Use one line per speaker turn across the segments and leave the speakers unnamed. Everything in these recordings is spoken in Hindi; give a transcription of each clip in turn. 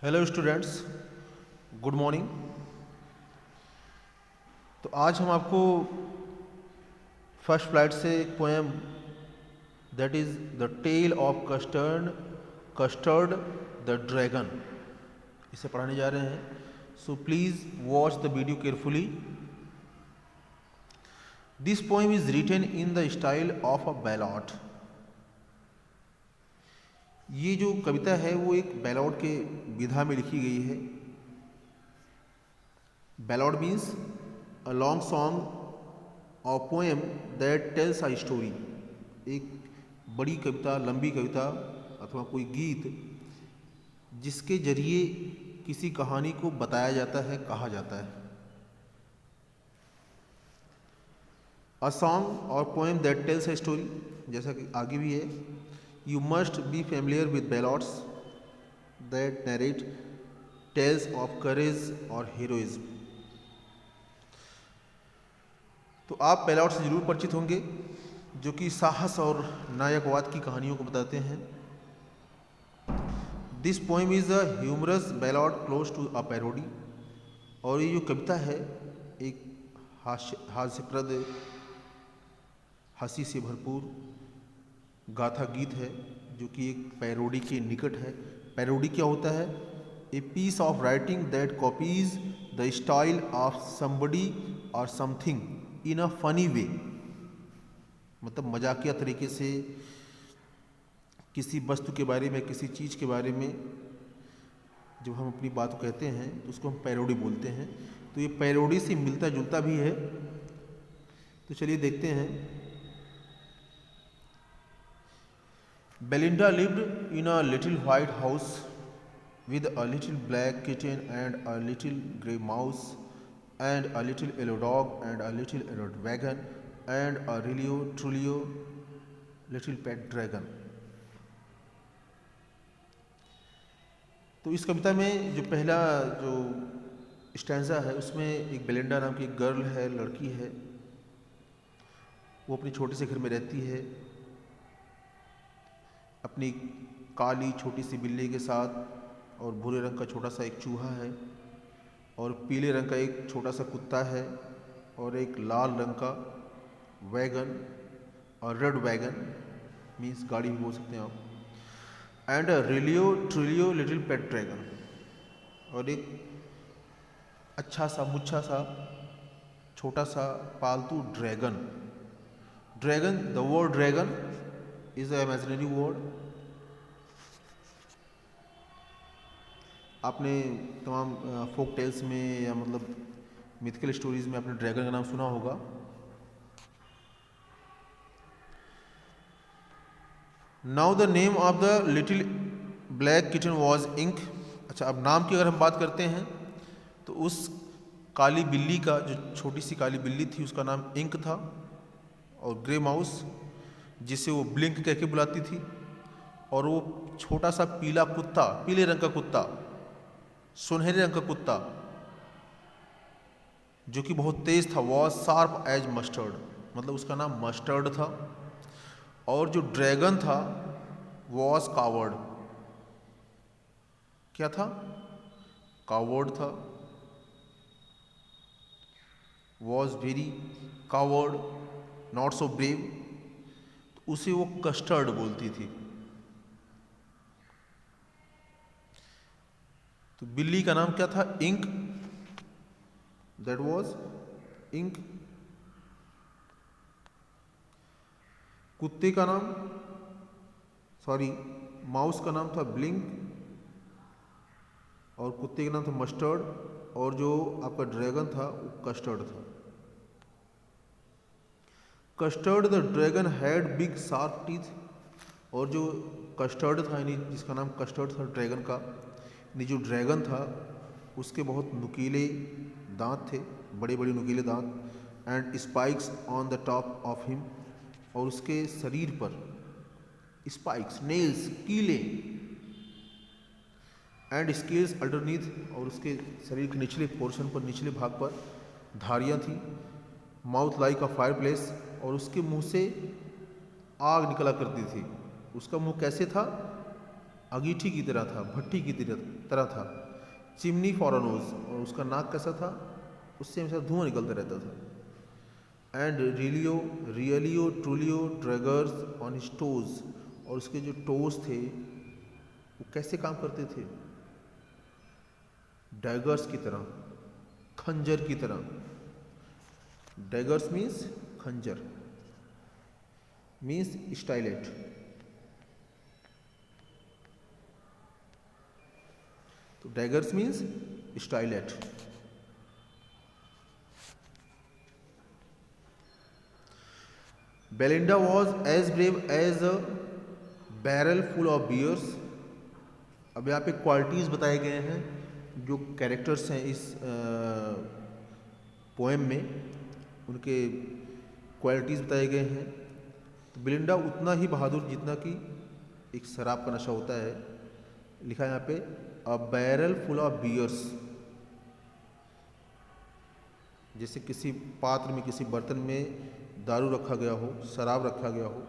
Hello students, good morning. तो आज हम आपको फर्स्ट फ्लाइट से एक poem that is the tale of Custard the dragon, इसे पढ़ाने जा रहे हैं। So please watch the video carefully. This poem is written in the style of a ballot. ये जो कविता है वो एक बैलॉट के विधा में लिखी गई है। Ballad means a long song or poem that tells a story. एक बड़ी कविता, लंबी कविता अथवा कोई गीत जिसके जरिए किसी कहानी को बताया जाता है, कहा जाता है। A song or poem that tells a story, जैसा कि आगे भी है। You must be familiar with ballads that narrate tales of courage और हीरोइज्म। तो आप बैलॉट से जरूर परिचित होंगे जो कि साहस और नायकवाद की कहानियों को बताते हैं। This poem is a humorous ballot close to a parody. और ये जो कविता है एक हास्यप्रद, हंसी से भरपूर गाथा गीत है जो कि एक पैरोडी के निकट है। पैरोडी क्या होता है? A piece of writing that copies the style of somebody or something in a funny way. मतलब मजाकिया तरीके से किसी वस्तु के बारे में, किसी चीज़ के बारे में जब हम अपनी बात को कहते हैं तो उसको हम पैरोडी बोलते हैं। तो ये पैरोडी से मिलता जुलता भी है। तो चलिए देखते हैं। Belinda lived in a little white house with a little black kitten and a little grey mouse and a little yellow dog and a little yellow wagon and a really truly little pet dragon। तो इस कविता में जो पहला जो स्टैंजा है उसमें एक बेलिंडा नाम की एक गर्ल है, लड़की है। वो अपने छोटे से घर में रहती है अपनी काली छोटी सी बिल्ली के साथ, और भूरे रंग का छोटा सा एक चूहा है, और पीले रंग का एक छोटा सा कुत्ता है, और एक लाल रंग का वैगन और रेड वैगन मीन्स गाड़ी भी बोल सकते हैं आप, and a trulio little pet dragon, और एक अच्छा सा मुच्छा सा छोटा सा पालतू dragon. Dragon, the word dragon is a imaginary word. आपने तमाम फोक टेल्स में या मतलब मिथिकल स्टोरीज में आपने ड्रैगन का नाम सुना होगा। Now the name of the little black kitten was Ink. अच्छा, अब नाम की अगर हम बात करते हैं तो उस काली बिल्ली का, जो छोटी सी काली बिल्ली थी, उसका नाम इंक था। और ग्रे माउस, जिसे वो ब्लिंक कह के बुलाती थी, और वो छोटा सा पीला कुत्ता, पीले रंग का कुत्ता, सुनहरे रंग का कुत्ता जो कि बहुत तेज था, वॉज शार्प एज मस्टर्ड, मतलब उसका नाम मस्टर्ड था। और जो ड्रैगन था वॉज कावर्ड। क्या था? कावर्ड था। Was very coward, not so brave. तो उसे वो कस्टर्ड बोलती थी। तो बिल्ली का नाम क्या था? Ink, that was Ink. कुत्ते का नाम, माउस का नाम था ब्लिंक, और कुत्ते का नाम था मस्टर्ड, और जो आपका ड्रैगन था वो कस्टर्ड था। Custard the dragon had big sharp teeth. और जो कस्टर्ड था, यानी जिसका नाम कस्टर्ड था ड्रैगन का, यानी जो ड्रैगन था उसके बहुत नुकीले दांत थे, बड़े बड़े नुकीले दांत, and spikes on the top of him. और उसके शरीर पर स्पाइक्स, नेल्स, कीले, एंड स्केल्स अंडरनीथ, और उसके शरीर के निचले पोर्शन पर, निचले भाग पर धारियाँ थी। Mouth like a fire place, और उसके मुंह से आग निकला करती थी। उसका मुंह कैसे था? अंगीठी की तरह था, भट्टी की तरह था। चिमनी फॉर अ नोज, और उसका नाक कैसा था, उससे हमेशा धुआं निकलता रहता था। And realio trulio daggers on his toes, और उसके जो टोज थे वो कैसे काम करते थे, डैगर्स की तरह, खंजर की तरह। डैगर्स मीन्स खंजर, मीन्स स्टाइलेट। तो daggers means stiletto. Belinda was as brave as a barrel full of bears. अब यहाँ पे क्वालिटीज़ बताए गए हैं, जो कैरेक्टर्स हैं इस पोएम में, उनके क्वालिटीज़ बताए गए हैं। तो बेलिंडा उतना ही बहादुर जितना कि एक शराब का नशा होता है। लिखा है यहाँ पे a barrel full of bears, जैसे किसी पात्र में, किसी बर्तन में दारू रखा गया हो, शराब रखा गया हो।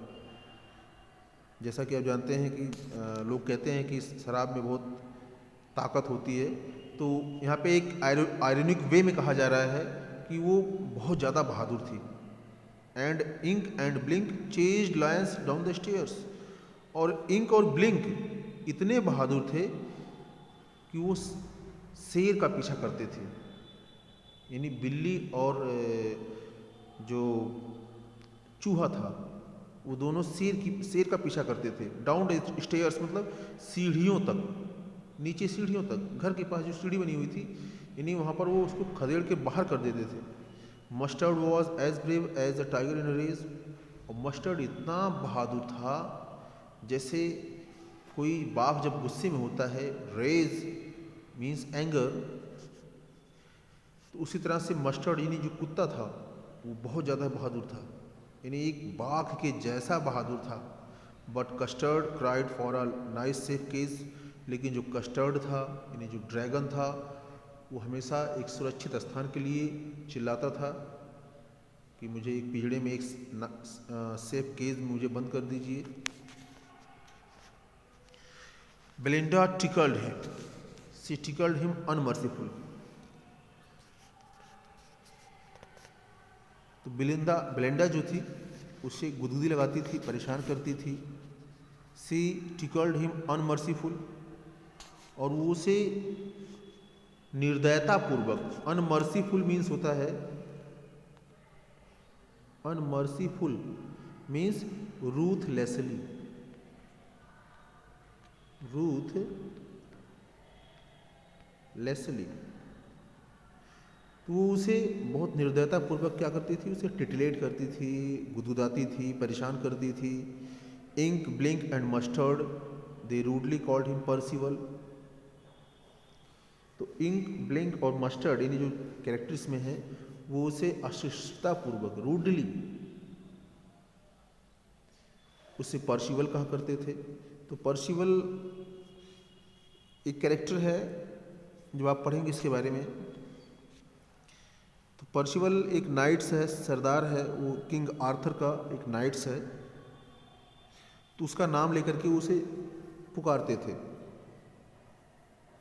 जैसा कि आप जानते हैं कि लोग कहते हैं कि शराब में बहुत ताकत होती है, तो यहाँ पे एक आयरनिक वे में कहा जा रहा है कि वो बहुत ज़्यादा बहादुर थी। And Ink and Blink chased lions down the stairs, और इंक और ब्लिंक इतने बहादुर थे कि वो शेर का पीछा करते थे। यानी बिल्ली और जो चूहा था, वो दोनों शेर का पीछा करते थे। डाउन द स्टेयर्स मतलब सीढ़ियों तक, नीचे सीढ़ियों तक। घर के पास जो सीढ़ी बनी हुई थी, यानी वहाँ पर वो उसको खदेड़ के बाहर कर देते थे। Mustard was as brave as a tiger in a race, और मस्टर्ड इतना बहादुर था जैसे कोई बाघ जब गुस्से में होता है, रेज मीन्स एंगर, तो उसी तरह से मस्टर्ड यानी जो कुत्ता था वो बहुत ज़्यादा बहादुर था, यानी एक बाघ के जैसा बहादुर था। But custard cried for a nice safe case, लेकिन जो कस्टर्ड था यानी जो ड्रैगन था, वो हमेशा एक सुरक्षित स्थान के लिए चिल्लाता था कि मुझे एक पिंजड़े में, एक सेफ केज में मुझे बंद कर दीजिए। Belinda tickled him, she tickled him unmerciful. तो बेलिंडा जो थी उससे गुदगुदी लगाती थी, परेशान करती थी। शी टिकल्ड हिम अनमर्सीफुल, और वो उसे निर्दयता पूर्वक, अनमर्सीफुल मीन्स होता है, अनमर्सीफुल मीन्स रूथलेसली, रूथलेसली। तो वो उसे बहुत निर्दयता पूर्वक क्या करती थी, उसे टिटलेट करती थी, गुदगुदाती थी, परेशान करती थी। Ink Blink and Mustard they rudely called him Percival. तो इंक ब्लिंक और मस्टर्ड यानी जो कैरेक्टर्स में है, वो उसे अशिष्टता पूर्वक, रूडली उसे पर्सिवल कहा करते थे। तो पर्सिवल एक कैरेक्टर है, जो आप पढ़ेंगे इसके बारे में। तो पर्सिवल एक नाइट्स है, सरदार है, वो किंग आर्थर का एक नाइट्स है। तो उसका नाम लेकर के उसे पुकारते थे,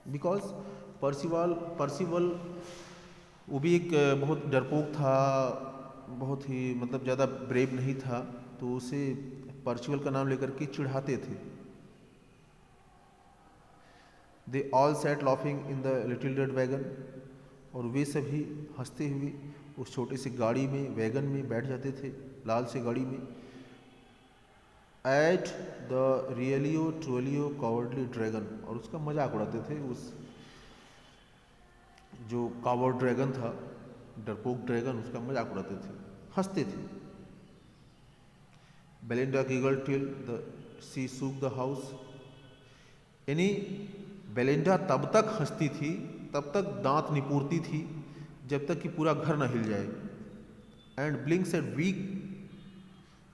बिकॉज पर्सिवल वो भी एक बहुत डरपोक था, बहुत ही मतलब ज़्यादा ब्रेव नहीं था, तो उसे पर्सिवल का नाम लेकर के चिढ़ाते थे। They all sat laughing in the little red wagon, और वे सभी हंसते हुए उस छोटे से गाड़ी में, वैगन में बैठ जाते थे, लाल से गाड़ी में। At the realio trulio cowardly dragon, और उसका मजाक उड़ाते थे। उस जो कावर्ड ड्रैगन था, डरपोक ड्रैगन, उसका मजाक उड़ाते थे, हंसते थे। Belinda giggled till the she shook the house, यानी बेलिंडा तब तक हंसती थी, तब तक दांत निपोरती थी, जब तक कि पूरा घर न हिल जाए। एंड ब्लिंक सेड वीक,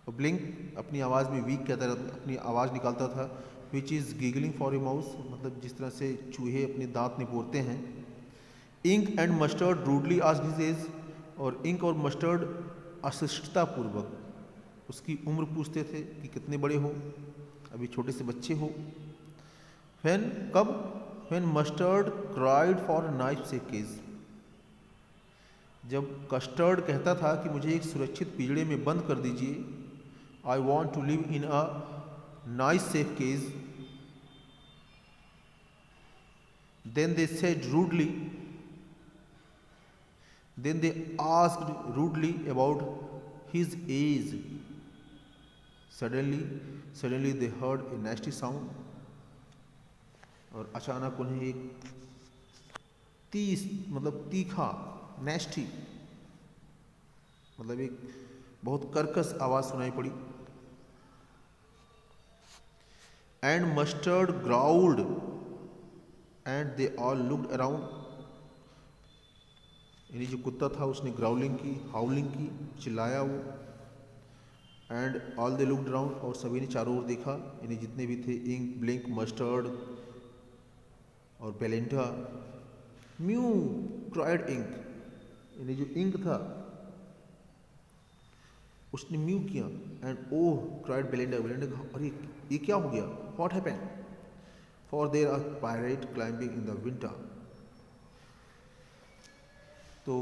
और ब्लिंक अपनी आवाज़ में वीक कहता रहता, अपनी आवाज़ निकालता था, which is giggling for a mouse, मतलब जिस तरह से चूहे अपने दांत निपोरते हैं। Ink and Mustard rudely asked his age, और इंक और मस्टर्ड अशिष्टता पूर्वक उसकी उम्र पूछते थे कि कितने बड़े हो, अभी छोटे से बच्चे हो। व्हेन कब? When Mustard cried for nice safe cage, जब कस्टर्ड कहता था कि मुझे एक सुरक्षित पिंजड़े में बंद कर दीजिए, I want to live in a nice safe cage, then they said rudely, then they asked rudely about his age. Suddenly they heard a nasty sound, और अचानक उन्हें एक तीखा, नेस्टी मतलब एक बहुत कर्कश आवाज सुनाई पड़ी। And Mustard growled and they all looked around, यानी जो कुत्ता था उसने ग्राउलिंग की, हाउलिंग की, चिल्लाया वो। And all they looked around, और सभी ने चारों ओर देखा, यानी जितने भी थे, इंक, ब्लिंक, मस्टर्ड और बेलिंडा। म्यू क्राइड इंक, यानी जो इंक था उसने म्यू किया। And oh cried Belinda, Belinda कहा अरे ये क्या हो गया, what happened? For there are pirate climbing in the winter. तो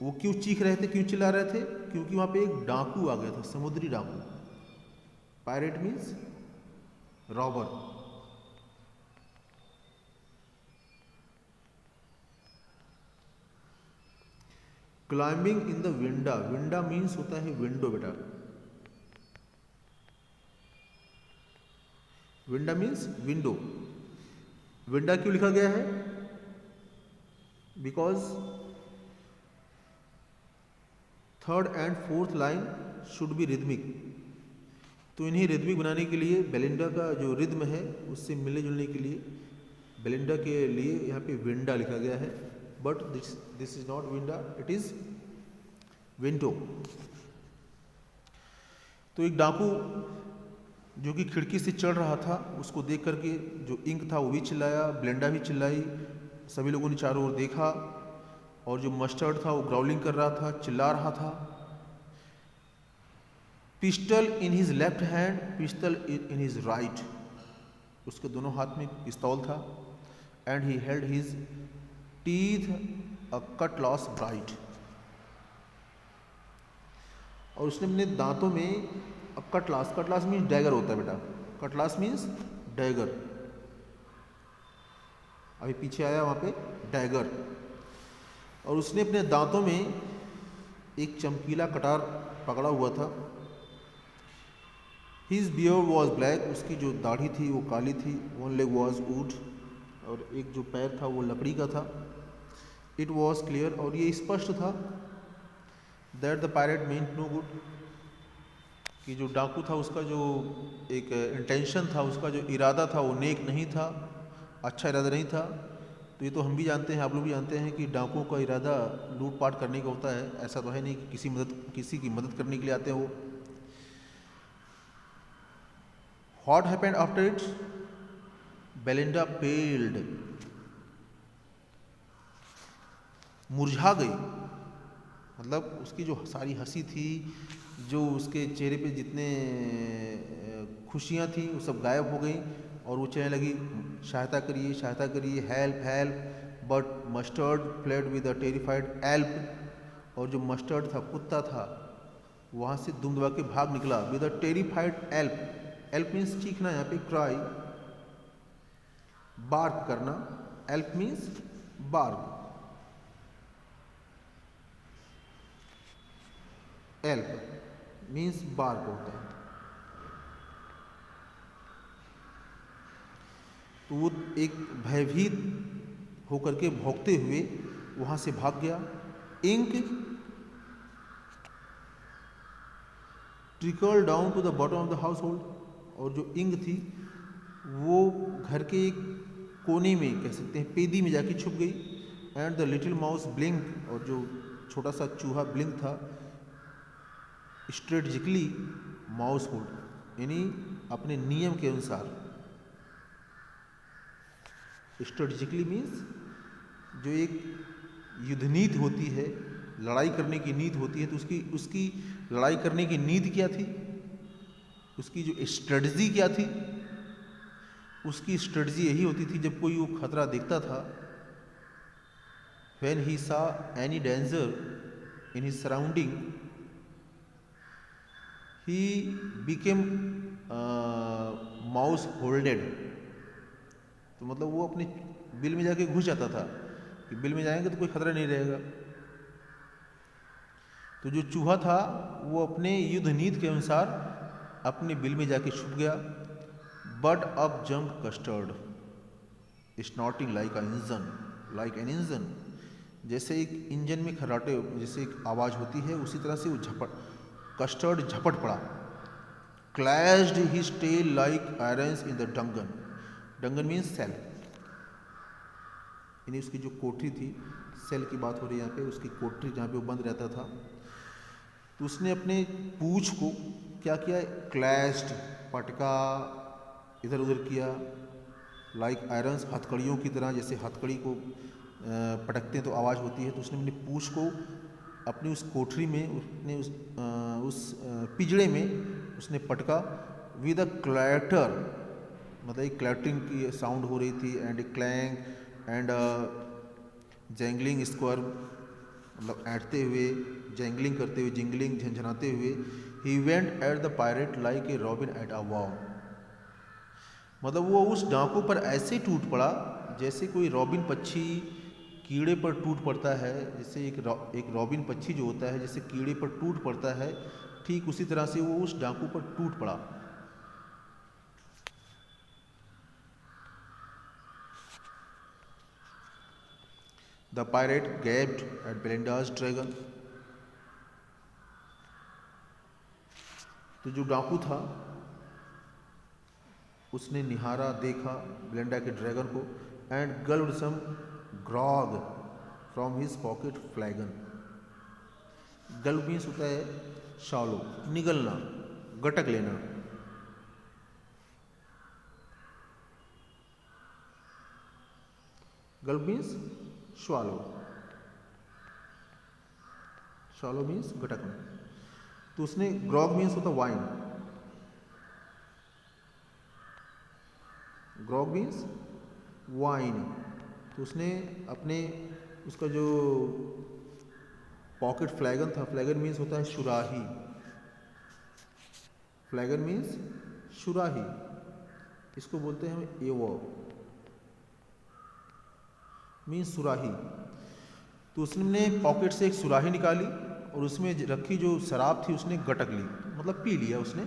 वो क्यों चीख रहे थे, क्यों चिल्ला रहे थे? क्योंकि वहां पे एक डाकू आ गया था, समुद्री डाकू। Pirate means robber. Climbing in the winda, winda means होता है विंडो बेटा। विंडा मीन्स विंडो। विंडा क्यों लिखा गया है? Because third and fourth line should be rhythmic. तो इन्हें रिदमिक बनाने के लिए बेलिंडा का जो रिद्म है उससे मिलने जुलने के लिए बेलिंडा के लिए यहाँ पे विंडा लिखा गया है। But this is not winda, it is window. तो एक डाकू जो कि खिड़की से चढ़ रहा था, उसको देख करके जो इंक था वो भी चिल्लाया, ब्लेंडा भी चिल्लाई, सभी लोगों ने चारों ओर देखा। और जो मस्टर्ड था वो ग्राउलिंग कर रहा था, चिल्ला रहा था। Pistol in his left hand, pistol in his right, उसके दोनों हाथ में पिस्तौल था। And he held his teeth a cutlass bright, और उसने अपने दांतों में अब कटलास, कटलास मीन्स डैगर होता है बेटा, कटलास मीन्स डैगर। अभी पीछे आया वहां पे डैगर, और उसने अपने दांतों में एक चमकीला कटार पकड़ा हुआ था। हिज बियर्ड वॉज ब्लैक, उसकी जो दाढ़ी थी वो काली थी। वन लेग वॉज वुड, और एक जो पैर था वो लकड़ी का था। इट वॉज क्लियर, और ये स्पष्ट था, that the pirate meant no good, कि जो डाकू था उसका जो एक इंटेंशन था, उसका जो इरादा था वो नेक नहीं था, अच्छा इरादा नहीं था। तो ये तो हम भी जानते हैं, आप लोग भी जानते हैं कि डाकुओं का इरादा लूटपाट करने का होता है। ऐसा तो है नहीं कि किसी की मदद करने के लिए आते हो। What happened after it? Belinda पेल्ड, मुरझा गई, मतलब उसकी जो सारी हंसी थी, जो उसके चेहरे पे जितने खुशियाँ थी वो सब गायब हो गई। और वो चलने लगी, सहायता करिए, सहायता करिए, help help. But Mustard fled with a terrified yelp, और जो मस्टर्ड था, कुत्ता था, वहाँ से दुम दबा के भाग निकला। विद अ टेरिफाइड एल्प, एल्प मीन्स चीखना, यहाँ पे क्राई, बार्क करना। एल्प मीन्स बार्क, एल्प मीन्स बार्क होता है। तो वो एक भयभीत होकर के भौंकते हुए वहाँ से भाग गया। Ink trickle down to the bottom of the household, और जो इंक थी वो घर के एक कोने में, कह सकते हैं पेदी में जाके छुप गई। And the little mouse blink, और जो छोटा सा चूहा ब्लिंक था, स्ट्रेटजिकली माउस होल्ड, यानी अपने नियम के अनुसार। स्ट्रेटजिकली मीन्स जो एक युद्ध नीति होती है, लड़ाई करने की नीति होती है, तो उसकी लड़ाई करने की नीति क्या थी, उसकी जो स्ट्रेटजी क्या थी, उसकी स्ट्रेटजी यही होती थी, जब कोई वो खतरा देखता था, when he saw any danger in his surrounding, he became mouse holded। तो मतलब वो अपने बिल में जाके घुस जाता था कि बिल में जाएंगे तो कोई खतरा नहीं रहेगा। तो जो चूहा था वो अपने युद्ध नीति के अनुसार अपने बिल में जाके छुप गया। बट अब jump custard snorting like an engine. जैसे एक इंजन में खर्राटे जैसे एक आवाज़ होती है, उसी तरह से वो कस्टर्ड झपट पड़ा। Clashed his tail like irons in the dungeon. Dungeon means cell, यानी उसकी जो कोठरी थी, सेल की बात हो रही है यहाँ पे, उसकी कोठरी जहाँ पे वो बंद रहता था। तो उसने अपने पूंछ को क्या किया, क्लैश्ड पटका, इधर उधर किया, लाइक आयरन्स हथकड़ियों की तरह, जैसे हथकड़ी को पटकते हैं तो आवाज़ होती है। तो उसने अपनी पूंछ को अपनी उस कोठरी में, उसने उस पिंजड़े में उसने पटका। विद अ क्लैटर, मतलब एक क्लैटरिंग की साउंड हो रही थी, and a clang and jangling squirm, मतलब ऐंठते हुए, जैंगलिंग करते हुए, जिंगलिंग झंझनाते हुए। He went at the pirate like a robin at a वॉव। मतलब वो उस डाकू पर ऐसे टूट पड़ा जैसे कोई रॉबिन पक्षी कीड़े पर टूट पड़ता है। जैसे एक रॉबिन पक्षी जो होता है, जैसे कीड़े पर टूट पड़ता है, ठीक उसी तरह से वो उस डाकू पर टूट पड़ा। The pirate gaped at Belinda's dragon. तो जो डाकू था उसने निहारा, देखा बेलिंडा के ड्रैगन को, and gulped some grog from his pocket flagon. Gulp means होता है शॉलो, निगलना, गटक लेना। Gulp means swallow, swallow means गटकना। तो उसने, ग्रॉग मीन्स होता वाइन, ग्रॉग मीन्स वाइन। तो उसने अपने, उसका जो पॉकेट फ्लैगन था, फ्लैगन मीन्स होता है सुराही, फ्लैगन मीन्स सुराही, इसको बोलते हैं हम एवो, मीन्स सुराही। तो उसने पॉकेट से एक सुराही निकाली और उसमें रखी जो शराब थी उसने गटक ली, मतलब पी लिया उसने।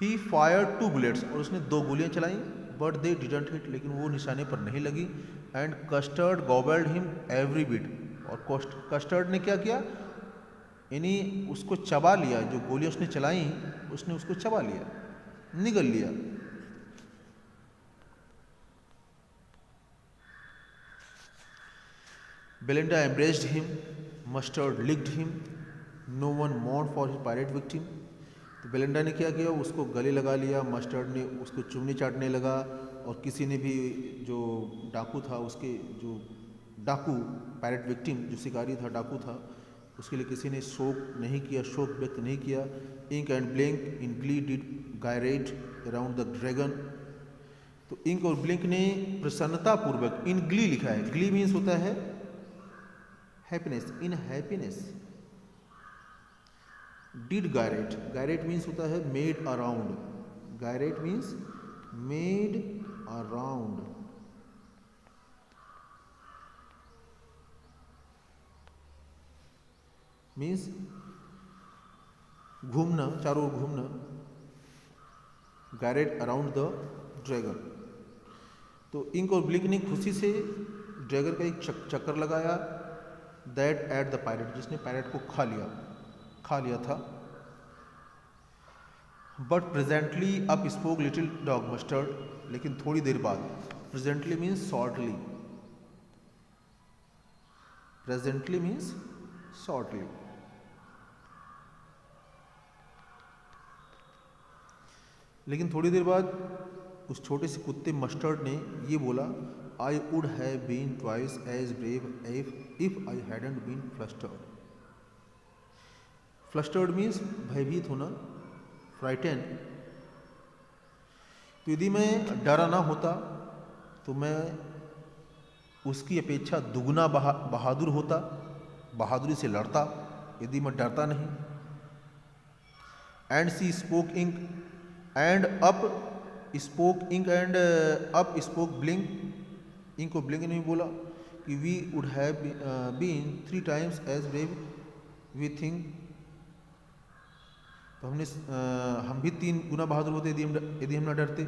ही फायर्ड 2 बुलेट्स, और उसने 2 गोलियां चलाई, बट दे डिडंट हिट, लेकिन वो निशाने पर नहीं लगी। And custard गॉबल्ड him every bit, और कस्टर्ड ने क्या किया, यानी उसको चबा लिया। जो गोलियां उसने चलाई उसने उसको चबा लिया, निगल लिया। Belinda embraced him, Mustard licked him, no one mourned for his pirate victim. तो बेलिंडा ने क्या किया, उसको गले लगा लिया, मस्टर्ड ने उसको चुमने चाटने लगा, और किसी ने भी, जो डाकू था, उसके जो डाकू पायरेट विक्टिम, जो शिकारी था, डाकू था, उसके लिए किसी ने शोक नहीं किया, शोक व्यक्त नहीं किया। Ink and Blink in glee did gyrate around the dragon. तो इंक और ब्लिंक ने प्रसन्नता पूर्वक, इन ग्ली लिखा है, ग्ली मीन्स होता है happiness, in happiness. Did gyrate, gyrate means होता है made around, gyrate means made around. Means घूमना, चारों ओर घूमना। Gyrate around the dragon. तो इंक और ब्लिंक ने खुशी से ड्रैगन का एक चक्कर लगाया। दैट एट द पायरेट, जिसने पायरेट को खा लिया था। But presently up spoke little dog Mustard, लेकिन थोड़ी देर बाद, presently means shortly, presently means shortly. लेकिन थोड़ी देर बाद उस छोटे से कुत्ते मस्टर्ड ने ये बोला, I would have been twice as brave if I hadn't been flustered. Flustered means भयभीत होना, फ्राइटन। तो यदि मैं डरा ना होता तो मैं उसकी अपेक्षा दुगना बहादुर होता, बहादुरी से लड़ता यदि मैं डरता नहीं। And see spoke Ink and up spoke Ink and up spoke Blink, Ink को ब्लिंक नहीं बोला कि we would have been 3 times as brave we think. तो हम भी 3 गुना बहादुर होते यदि हम ना डरते,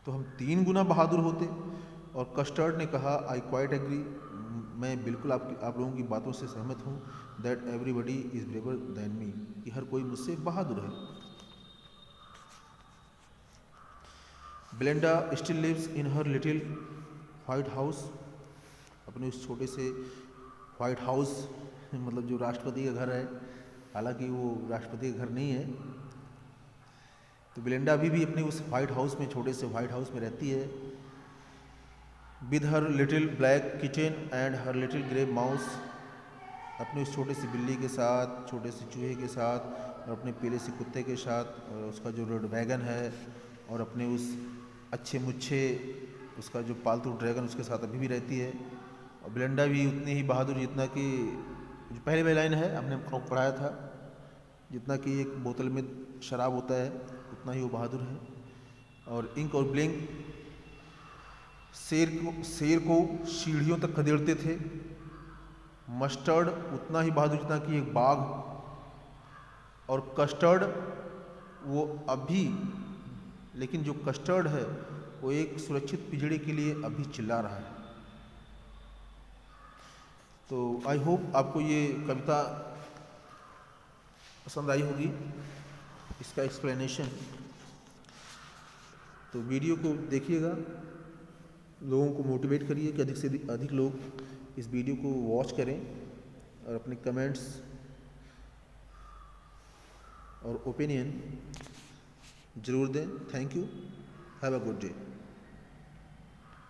तो हम 3 गुना बहादुर होते। और कस्टर्ड ने कहा आई क्वाइट एग्री, मैं बिल्कुल आप लोगों की बातों से सहमत हूँ, that everybody is braver than me, कि हर कोई मुझसे बहादुर है। Belinda still lives in her little white house, अपने उस छोटे से व्हाइट हाउस, मतलब जो राष्ट्रपति का घर है, हालांकि वो राष्ट्रपति का घर नहीं है। तो बेलिंडा अभी भी अपने उस व्हाइट हाउस में, छोटे से व्हाइट हाउस में रहती है, with her little black kitchen and her little grey mouse, अपने उस छोटे सी बिल्ली के साथ, छोटे से चूहे के साथ, और अपने पीले से कुत्ते के साथ, और उसका जो रेड वैगन है, और अपने उस अच्छे मुच्छे उसका जो पालतू ड्रैगन उसके साथ अभी भी रहती है। और बेलिंडा भी उतनी ही बहादुर जितना कि जो पहले वाली लाइन है हमने आपको पढ़ाया था, जितना कि एक बोतल में शराब होता है उतना ही वो बहादुर है। और इंक और ब्लिंक शेर को सीढ़ियों तक खदेड़ते थे। मस्टर्ड उतना ही बहादुर जितना कि एक बाघ, और कस्टर्ड वो अभी, लेकिन जो कस्टर्ड है वो एक सुरक्षित पिंजड़े के लिए अभी चिल्ला रहा है। तो आई होप आपको ये कविता पसंद आई होगी, इसका एक्सप्लेनेशन। तो वीडियो को देखिएगा, लोगों को मोटिवेट करिए कि अधिक से अधिक लोग इस वीडियो को वॉच करें और अपने कमेंट्स और ओपिनियन ज़रूर दें। Thank you, have a good day.